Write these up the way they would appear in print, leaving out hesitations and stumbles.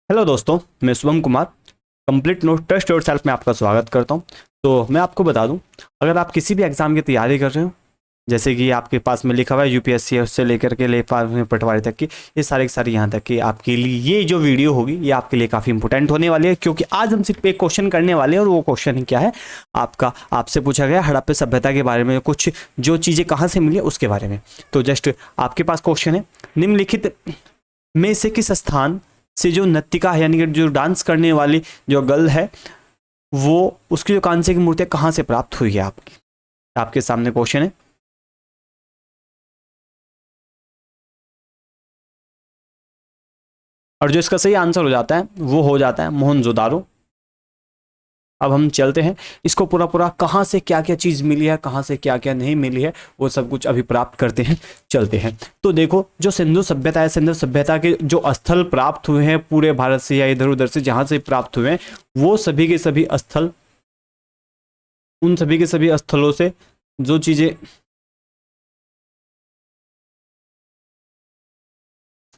Hello दोस्तों, मैं Shubham Kumar. Complete note trust yourself में आपका स्वागत करता हूं। तो मैं आपको बता दूं, अगर आप किसी भी एग्ज़ाम की तैयारी कर रहे हो, जैसे कि आपके पास में लिखा हुआ है यूपीएससी से लेकर के लेखपाल पटवारी तक की, ये सारे के सारे यहाँ तक कि आपके लिए ये जो वीडियो होगी ये आपके लिए काफ़ी इंपॉर्टेंट होने वाली है, क्योंकि आज हम सिर्फ एक क्वेश्चन करने वाले हैं और वो क्वेश्चन क्या है आपका, आपसे पूछा गया हड़प्पा सभ्यता के बारे में, कुछ जो चीज़ें कहाँ से मिली उसके बारे में। तो जस्ट आपके पास क्वेश्चन है, निम्नलिखित में से किस स्थान से जो नर्तिका है, यानी कि जो डांस करने वाली जो गर्ल है, वो उसकी जो कांसे की मूर्तियां कहाँ से प्राप्त हुई है आपके सामने क्वेश्चन है। और जो इसका सही आंसर हो जाता है वो हो जाता है मोहनजोदारो। अब हम चलते हैं, इसको पूरा पूरा कहाँ से क्या क्या चीज़ मिली है, कहाँ से क्या क्या नहीं मिली है, वो सब कुछ अभी प्राप्त करते हैं। चलते हैं, तो देखो जो सिंधु सभ्यता है, सिंधु सभ्यता के जो स्थल प्राप्त हुए हैं पूरे भारत से या इधर उधर से जहाँ से प्राप्त हुए हैं, वो सभी के सभी स्थल, उन सभी के सभी स्थलों से जो चीज़ें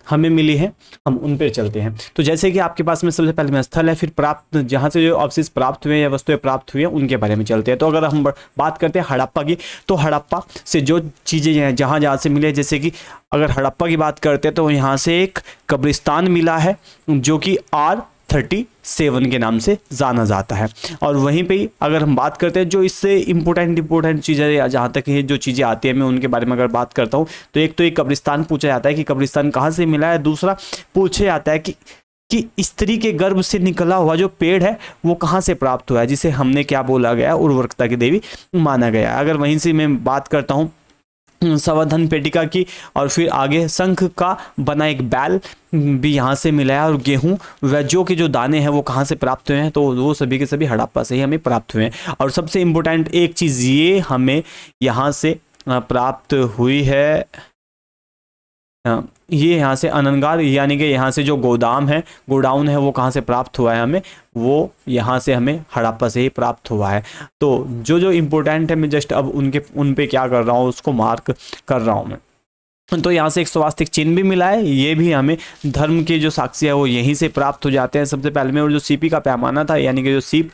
हमें मिली है हम उन पर चलते हैं। तो जैसे कि आपके पास में सबसे पहले में स्थल है, फिर प्राप्त जहाँ से जो अवशेष प्राप्त हुए या वस्तुएं प्राप्त हुई हैं उनके बारे में चलते हैं। तो अगर हम बात करते हैं हड़प्पा की, तो हड़प्पा से जो चीज़ें हैं जहाँ जहाँ से मिले, जैसे कि अगर हड़प्पा की बात करते हैं तो यहाँ से एक कब्रिस्तान मिला है जो कि R37 के नाम से जाना जाता है। और वहीं पे ही अगर हम बात करते हैं जो इससे इंपॉर्टेंट चीज़ें, जहाँ तक ये जो चीज़ें आती है मैं उनके बारे में अगर बात करता हूँ, तो एक तो एक कब्रिस्तान पूछा जाता है कि कब्रिस्तान कहाँ से मिला है। दूसरा पूछा जाता है कि स्त्री के गर्भ से निकला हुआ जो पेड़ है वो कहाँ से प्राप्त हुआ है, जिसे हमने क्या बोला गया, उर्वरकता की देवी माना गया। अगर वहीं से मैं बात करता हूँ संवर्धन पेटिका की, और फिर आगे शंख का बना एक बैल भी यहाँ से मिला है। और गेहूँ व जौ के जो दाने हैं वो कहाँ से प्राप्त हुए हैं, तो वो सभी के सभी हड़प्पा से ही हमें प्राप्त हुए हैं। और सबसे इम्पोर्टेंट एक चीज़ ये हमें यहाँ से प्राप्त हुई है, ये यहाँ से अनंगार, यानी कि यहाँ से जो गोदाम है, गोडाउन है, वो कहाँ से प्राप्त हुआ है हमें, वो यहाँ से हमें हड़प्पा से ही प्राप्त हुआ है। तो जो जो इम्पोर्टेंट है मैं जस्ट अब उन पे क्या कर रहा हूँ, उसको मार्क कर रहा हूँ मैं। तो यहाँ से एक स्वास्तिक चिन्ह भी मिला है, ये भी हमें धर्म के जो साक्षी है वो यहीं से प्राप्त हो जाते हैं सबसे पहले में। और जो सीपी का पैमाना था, यानी कि जो सीप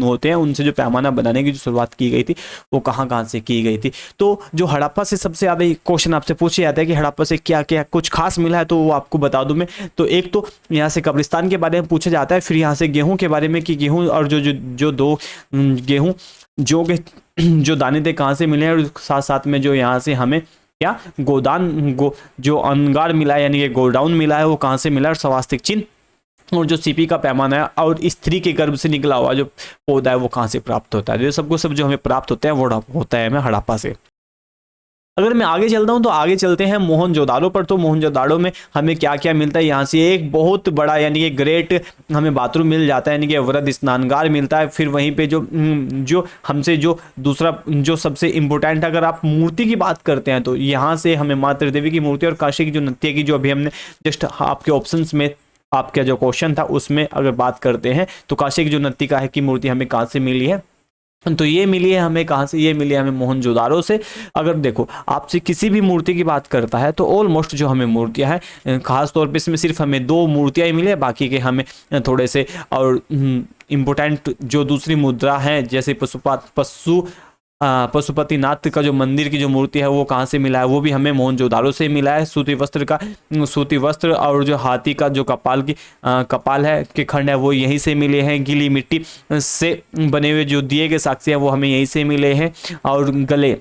होते हैं उनसे जो पैमाना बनाने की जो शुरुआत की गई थी वो कहाँ कहाँ से की गई थी। तो जो हड़प्पा से सबसे ज़्यादा क्वेश्चन आपसे पूछे जाते हैं कि हड़प्पा से क्या क्या कुछ खास मिला है, तो वो आपको बता दूँ मैं। तो एक तो यहाँ से कब्रिस्तान के बारे में पूछा जाता है, फिर यहाँ से गेहूँ के बारे में कि गेहूँ और जो दो गेहूँ जो के जो दाने थे कहाँ से मिले हैं, और साथ साथ में जो यहाँ से हमें क्या जो अंगार मिला है, यानी कि गोडाउन मिला है, वो कहाँ से मिला, और स्वास्तिक चिन्ह और जो सीपी का पैमाना है और स्त्री के गर्भ से निकला हुआ जो पौधा है वो कहाँ से प्राप्त होता है। ये सबको सब जो हमें प्राप्त होता है वो होता है हमें हड़प्पा से। अगर मैं आगे चलता हूं तो आगे चलते हैं मोहनजोदाड़ो पर। तो मोहनजोदाड़ो में हमें क्या क्या मिलता है, यहाँ से एक बहुत बड़ा यानी कि ग्रेट हमें बाथरूम मिल जाता है, यानी कि वृद्ध स्नानगार मिलता है। फिर वहीं पे जो हमसे जो दूसरा जो सबसे इम्पोर्टेंट, अगर आप मूर्ति की बात करते हैं तो यहाँ से हमें मातृ देवी की मूर्ति और काशी की जो नृत्य की, जो अभी हमने जस्ट आपके ऑप्शंस में आपका जो क्वेश्चन था उसमें अगर बात करते हैं तो काशी की जो नर्तिका है की मूर्ति हमें कहाँ से मिली है, तो ये मिली है हमें कहाँ से, ये मिली है हमें मोहनजोदाड़ो से। अगर देखो आपसे किसी भी मूर्ति की बात करता है तो ऑलमोस्ट जो हमें मूर्तियां हैं, खास तौर पे इसमें सिर्फ हमें 2 मूर्तियां ही मिली है, बाकी के हमें थोड़े से और इम्पोर्टेंट जो दूसरी मुद्रा है, जैसे पशुपतिनाथ का जो मंदिर की जो मूर्ति है वो कहाँ से मिला है, वो भी हमें मोहनजोदाड़ो से मिला है। सूती वस्त्र और जो हाथी का जो कपाल है के खंड है वो यहीं से मिले हैं। गीली मिट्टी से बने हुए जो दिए के साक्ष्य हैं वो हमें यहीं से मिले हैं। और गले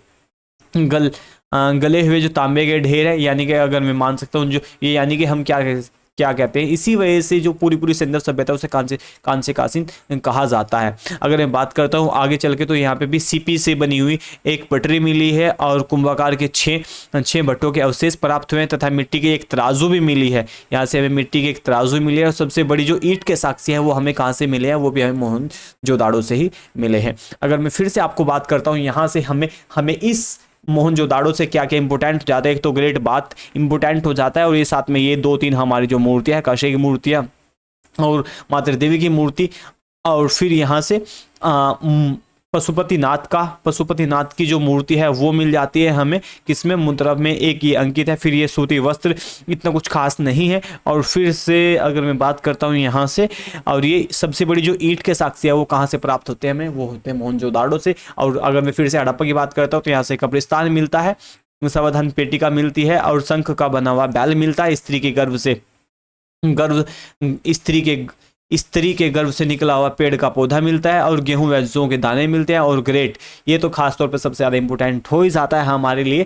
हुए जो तांबे के ढेर है, यानी कि अगर मैं मान सकता हूँ जो ये, यानी कि हम क्या कहते हैं, इसी वजह से जो पूरी सिंधु सभ्यता उसे कांस्य कासीन कहा जाता है। अगर मैं बात करता हूँ आगे चल के तो यहाँ पे भी सीपी से बनी हुई एक पटरी मिली है और कुंभाकार के 6 भट्टों के अवशेष प्राप्त हुए हैं, तथा मिट्टी की एक तराजू भी मिली है। यहाँ से हमें मिट्टी की एक तराजू मिली है। और सबसे बड़ी जो ईंट के साक्ष्य हैं वो हमें कहाँ से मिले हैं, वो भी हमें मोहनजोदाड़ो से ही मिले हैं। अगर मैं फिर से आपको बात करता हूँ यहाँ से हमें इस मोहनजोदाड़ो से क्या क्या इंपोर्टेंट हो जाता है, एक तो ग्रेट बात इंपोर्टेंट हो जाता है, और ये साथ में ये 2-3 हमारी जो मूर्तियां है, काशी की मूर्तियां और मातृ देवी की मूर्ति, और फिर यहाँ से पशुपतिनाथ की जो मूर्ति है वो मिल जाती है हमें, किसमें, मुद्रा में एक ये अंकित है। फिर ये सूती वस्त्र, इतना कुछ खास नहीं है। और फिर से अगर मैं बात करता हूँ यहाँ से, और ये सबसे बड़ी जो ईंट के साक्ष्य है वो कहाँ से प्राप्त होते हैं हमें, वो होते हैं मोहनजोदाड़ो से। और अगर मैं फिर से हड़प्पा की बात करता हूँ तो यहाँ से कब्रिस्तान मिलता है, संवर्धन पेटिका मिलती है, और शंख का बना हुआ बैल मिलता है, स्त्री के गर्भ से स्त्री के गर्भ से निकला हुआ पेड़ का पौधा मिलता है, और गेहूं व जौ के दाने मिलते हैं, और ग्रेट, ये तो खास तौर पे सबसे ज़्यादा इंपॉर्टेंट हो ही जाता है हमारे लिए।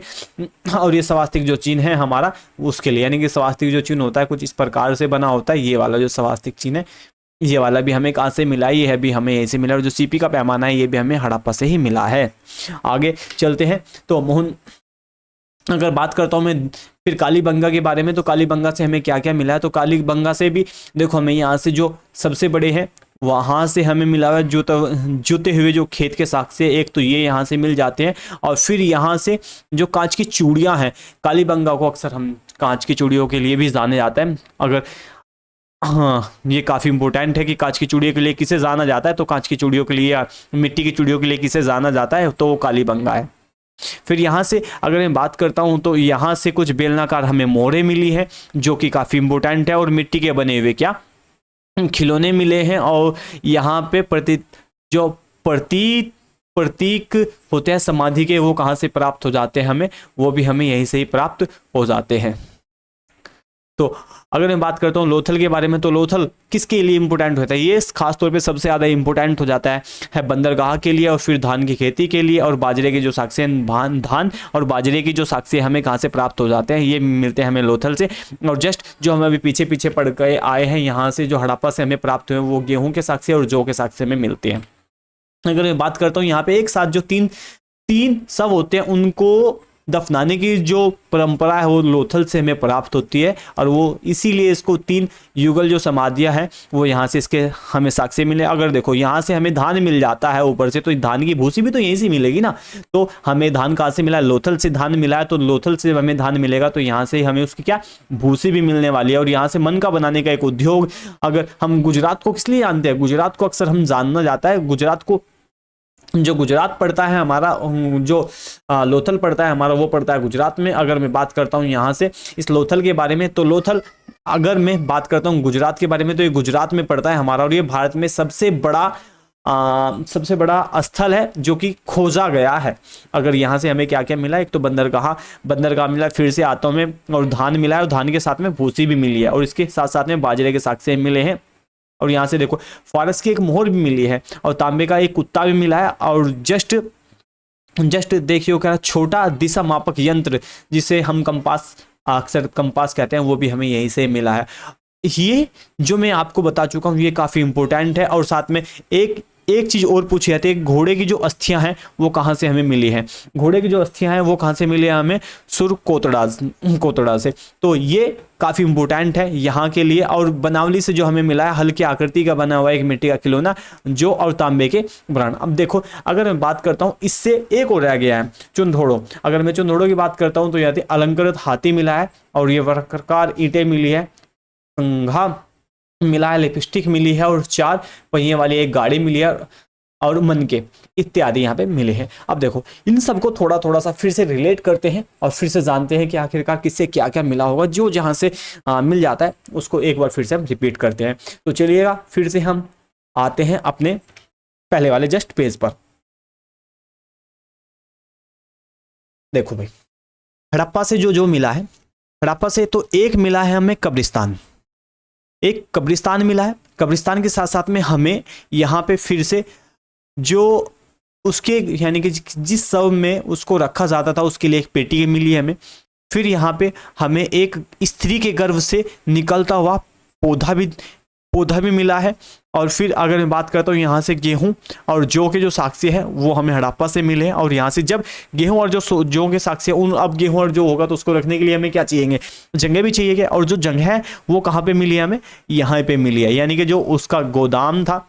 और ये स्वास्तिक जो चिन्ह है हमारा उसके लिए, यानी कि स्वास्तिक जो चिन्ह होता है कुछ इस प्रकार से बना होता है। ये वाला जो स्वास्तिक चिन्ह है, ये वाला भी हमें कहाँ से मिला, ये है भी हमें यहीं से मिला। और जो सीपी का पैमाना है ये भी हमें हड़प्पा से ही मिला है। आगे चलते हैं तो अगर बात करता हूँ मैं फिर कालीबंगा के बारे में, तो कालीबंगा से हमें क्या क्या मिला है। तो कालीबंगा से भी देखो हमें यहाँ से जो सबसे बड़े हैं वहाँ से हमें मिला हुआ जुते हुए जो खेत के साक्ष्य, एक तो ये यहाँ से मिल जाते हैं। और फिर यहाँ से जो कांच की चूड़ियाँ हैं, कालीबंगा को अक्सर हम कांच की चूड़ियों के लिए भी जाने जाता है। अगर हाँ, ये काफ़ी इंपॉर्टेंट है कि कांच की चूड़ियों के लिए किसे जाना जाता है, तो कांच की चूड़ियों के लिए या मिट्टी की चूड़ियों के लिए किसे जाना जाता है, तो वो कालीबंगा है। फिर यहाँ से अगर मैं बात करता हूँ तो यहाँ से कुछ बेलनाकार हमें मोहरें मिली है जो कि काफ़ी इंपॉर्टेंट है, और मिट्टी के बने हुए क्या खिलौने मिले हैं। और यहाँ पे प्रतीक होते हैं समाधि के, वो कहाँ से प्राप्त हो जाते हैं हमें, वो भी हमें यहीं से ही प्राप्त हो जाते हैं। तो अगर मैं बात करता हूँ लोथल के बारे में, तो लोथल किसके लिए इंपॉर्टेंट होता है, ये खास तौर पे सबसे ज़्यादा इंपॉर्टेंट हो जाता है बंदरगाह के लिए, और फिर धान की खेती के लिए, और बाजरे के जो साक्ष्य धान और बाजरे की जो साक्ष्य हमें कहाँ से प्राप्त हो जाते हैं, ये मिलते हैं हमें लोथल से। और जस्ट जो हम अभी पीछे पीछे पढ़ के आए हैं यहाँ से जो हड़प्पा से हमें प्राप्त हुए वो गेहूँ के साक्ष्य और जौ के साक्ष्य में मिलते हैं। अगर मैं बात करता हूँ यहाँ पे एक साथ जो तीन सब होते हैं उनको दफनाने की जो परंपरा है वो लोथल से हमें प्राप्त होती है, और वो इसीलिए इसको 3 युगल जो समाधियां हैं वो यहाँ से इसके हमें साक्ष्य मिले। अगर देखो यहाँ से हमें धान मिल जाता है ऊपर से, तो धान की भूसी भी तो यहीं से मिलेगी ना। तो हमें धान कहाँ से मिला, लोथल से धान मिला है, तो लोथल से हमें धान मिलेगा, तो यहाँ से हमें उसकी क्या भूसी भी मिलने वाली है। और यहाँ से मन का बनाने का एक उद्योग, अगर हम गुजरात को किस लिए जानते हैं, गुजरात को अक्सर हम जानना जाता है, गुजरात को जो गुजरात पड़ता है हमारा, जो लोथल पड़ता है हमारा, वो पड़ता है गुजरात में। अगर मैं बात करता हूँ यहाँ से इस लोथल के बारे में, तो लोथल अगर मैं बात करता हूँ गुजरात के बारे में, तो ये गुजरात में पड़ता है हमारा, और ये भारत में सबसे बड़ा स्थल है जो कि खोजा गया है। अगर यहाँ से हमें क्या क्या मिला, एक तो बंदरगाह मिला, फिर से आता हूँ मैं, और धान मिला है, और धान के साथ में भूसी भी मिली है, और इसके साथ साथ में बाजरे के साक्ष्य मिले हैं। और यहाँ से देखो फारस की एक मोहर भी मिली है, और तांबे का एक कुत्ता भी मिला है, और जस्ट देखिए क्या छोटा दिशा मापक यंत्र जिसे हम कंपास, अक्सर कंपास कहते हैं, वो भी हमें यहीं से मिला है। ये जो मैं आपको बता चुका हूँ ये काफ़ी इंपॉर्टेंट है। और साथ में एक चीज़ और पूछी जाती है, घोड़े की जो अस्थियां हैं वो कहाँ से हमें मिली हैं, घोड़े की जो अस्थियां हैं वो कहाँ से मिली है हमें, कोतड़ा से। तो ये काफ़ी इंपॉर्टेंट है यहाँ के लिए। और बनावली से जो हमें मिला है हल्की आकृति का बना हुआ एक मिट्टी का खिलौना, जो और तांबे के ब्रांड। अब देखो अगर मैं बात करता हूँ, इससे एक और रह गया है चुंदोड़ो। अगर मैं चुंदोड़ो की बात करता हूँ तो यहाँ अलंकृत हाथी मिला है, और ये वर्गाकार ईंटें मिली है, कंघा मिला है, लिपस्टिक मिली है, और 4 पहिए वाली एक गाड़ी मिली है, और मनके इत्यादि यहाँ पे मिले हैं। अब देखो इन सबको थोड़ा सा फिर से रिलेट करते हैं और फिर से जानते हैं कि आखिरकार किससे क्या क्या मिला होगा। जो जहाँ से मिल जाता है उसको एक बार फिर से हम रिपीट करते हैं। तो चलिएगा फिर से हम आते हैं अपने पहले वाले जस्ट पेज पर। देखो भाई हड़प्पा से जो मिला है, हड़प्पा से तो एक मिला है हमें कब्रिस्तान, एक कब्रिस्तान मिला है। कब्रिस्तान के साथ साथ में हमें यहाँ पे फिर से जो उसके यानी कि जिस शव में उसको रखा जाता था उसके लिए एक पेटी मिली है हमें। फिर यहाँ पे हमें एक स्त्री के गर्भ से निकलता हुआ पौधा भी मिला है। और फिर अगर मैं बात करता हूँ यहाँ से गेहूँ और जौ के जो साक्ष्य है वो हमें हड़प्पा से मिले हैं। और यहाँ से जब गेहूँ और जो जौ के साक्ष्य उन अब गेहूँ और जौ होगा तो उसको रखने के लिए हमें क्या चाहिए, जगह भी चाहिए। और जो जगह है वो कहाँ पे मिली है हमें, यहाँ पे मिली है। यानी कि जो उसका गोदाम था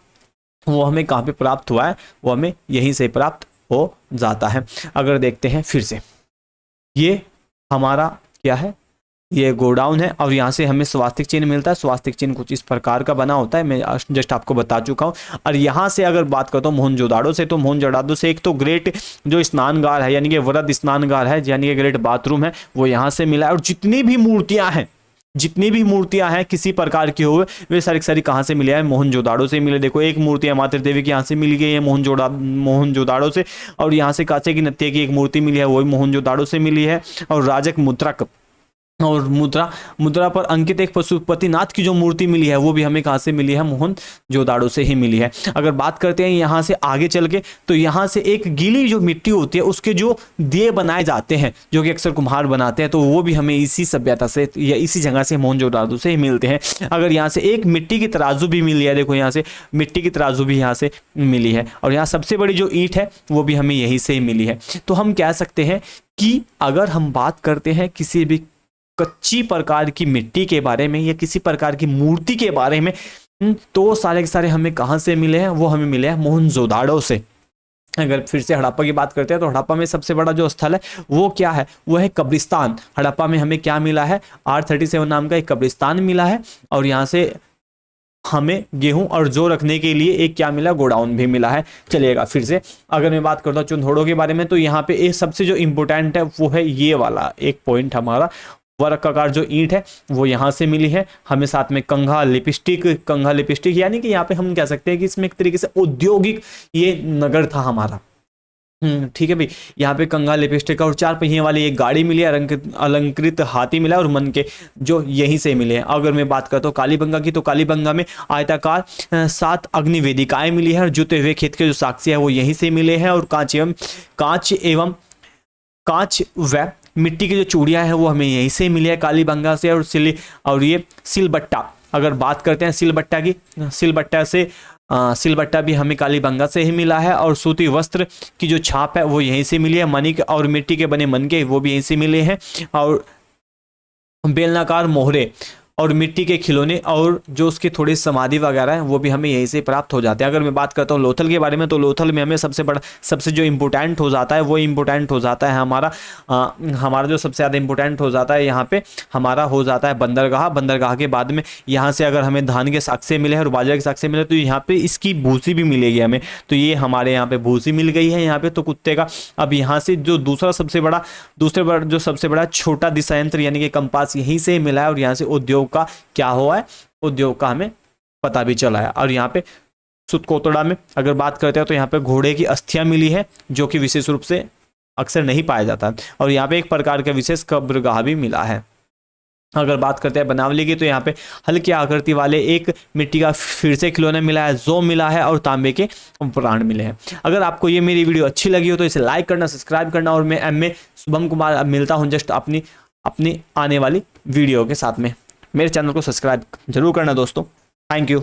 वो हमें कहाँ पे प्राप्त हुआ है, वो हमें यहीं से प्राप्त हो जाता है। अगर देखते हैं फिर से, ये हमारा क्या है ये गोडाउन है और यहाँ से हमें स्वास्तिक चिन्ह मिलता है। स्वास्तिक चिन्ह कुछ इस प्रकार का बना होता है, मैं जस्ट आपको बता चुका हूँ। और यहाँ से अगर बात करता हूँ मोहनजोदाड़ो से, तो मोहनजोदाड़ो से एक तो ग्रेट जो स्नानगार है यानी कि वृद्ध स्नानगार है यानी कि ग्रेट बाथरूम है वो यहाँ से मिला है। और जितनी भी मूर्तियां हैं किसी प्रकार की हो वे सारी कहाँ से मिले हैं, मोहनजोदाड़ो से मिले। देखो एक मूर्ति है मातृ देवी की यहाँ से मिल गई है मोहनजोदाड़ो से। और यहाँ से कांचे की नत्थे की एक मूर्ति मिली है, वो भी मोहनजोदाड़ो से मिली है। और राजक मुद्रक और मुद्रा पर अंकित एक पशुपतिनाथ की जो मूर्ति मिली है वो भी हमें कहाँ से मिली है, मोहनजोदाड़ो से ही मिली है। अगर बात करते हैं यहाँ से आगे चल के, तो यहाँ से एक गीली जो मिट्टी होती है उसके जो दिए बनाए जाते हैं जो कि अक्सर कुम्हार बनाते हैं, तो वो भी हमें इसी सभ्यता से या इसी जगह से मोहनजोदाड़ो से ही मिलते हैं। अगर यहाँ से एक मिट्टी की तराजू भी मिली है, देखो यहाँ से मिट्टी की तराजू भी यहाँ से मिली है। और यहाँ सबसे बड़ी जो ईंट है वो भी हमें यहीं से ही मिली है। तो हम कह सकते हैं कि अगर हम बात करते हैं किसी भी कच्ची प्रकार की मिट्टी के बारे में या किसी प्रकार की मूर्ति के बारे में, तो सारे के सारे हमें कहाँ से मिले हैं, वो हमें मिले हैं मोहनजोदाड़ो से। अगर फिर से हड़प्पा की बात करते हैं तो हड़प्पा में सबसे बड़ा जो स्थल है वो क्या है, वो है कब्रिस्तान। हड़प्पा में हमें क्या मिला है, R37 नाम का एक कब्रिस्तान मिला है। और यहाँ से हमें गेहूं और जौ रखने के लिए एक क्या मिला, गोडाउन भी मिला है। चलिएगा फिर से अगर मैं बात करता हूँ चुंदोड़ों के बारे में, तो यहाँ पे एक सबसे जो इंपॉर्टेंट है वो है ये वाला एक पॉइंट, हमारा वर्गाकार जो ईंट है वो यहाँ से मिली है हमें। साथ में कंघा लिपस्टिक यानी कि यहाँ पे हम कह सकते हैं कि इसमें एक तरीके से औद्योगिक ये नगर था हमारा। ठीक है भाई, यहाँ पे कंघा लिपस्टिक और 4 पहिए वाली एक गाड़ी मिली है, अलंकृत हाथी मिला और मन के जो यहीं से मिले हैं। अगर मैं बात करता हूँ कालीबंगा की, तो कालीबंगा में आयताकार 7 अग्नि वेदिकाएं मिली है और जुते हुए खेत के जो साक्ष्य है वो यहीं से मिले हैं। और कांच व मिट्टी की जो चूड़ियां हैं वो हमें यहीं से मिली है कालीबंगा से। और ये सिलबट्टा, अगर बात करते हैं सिलबट्टा की, सिलबट्टा भी हमें कालीबंगा से ही मिला है। और सूती वस्त्र की जो छाप है वो यहीं से मिली है। मणिक और मिट्टी के बने मनके वो भी यहीं से मिले हैं। और बेलनाकार मोहरे और मिट्टी के खिलौने और जो उसके थोड़ी समाधि वगैरह है वो भी हमें यहीं से प्राप्त हो जाते हैं। अगर मैं बात करता हूँ लोथल के बारे में, तो लोथल में हमें सबसे जो इम्पोर्टेंट हो जाता है वो इम्पोर्टेंट हो जाता है हमारा जो सबसे ज़्यादा इम्पोर्टेंट हो जाता है यहाँ पे हमारा हो जाता है बंदरगाह के बाद में यहाँ से अगर हमें धान के साक्ष्य मिले और बाजरे के साक्ष्य मिले तो यहाँ पे इसकी भूसी भी मिलेगी हमें। तो ये हमारे यहाँ पे भूसी मिल गई है यहाँ पे तो कुत्ते का। अब यहाँ से जो सबसे बड़ा छोटा दिशायंत्र यानी कि कंपास यहीं से मिला है। और यहाँ से उद्योग का क्या हुआ है, उद्योग का हमें पता भी चला है। और यहाँ पे सुतकोतड़ा में अगर बात करते हैं तो यहाँ पे घोड़े की अस्थियां मिली है जो कि विशेष रूप से अक्सर नहीं पाया जाता। और यहाँ पे एक प्रकार का विशेष कब्रगाह भी मिला है। अगर बात करते हैं बनावली की, तो यहाँ पे हल्की आकृति वाले एक मिट्टी का फिर से खिलौना मिला है, जौ मिला है और तांबे के प्राण मिले हैं। अगर आपको ये मेरी वीडियो अच्छी लगी हो तो इसे लाइक करना, सब्सक्राइब करना। और मैं एमए शुभम कुमार मिलता हूँ जस्ट अपनी आने वाली वीडियो के साथ में। मेरे चैनल को सब्सक्राइब जरूर करना दोस्तों। Thank you.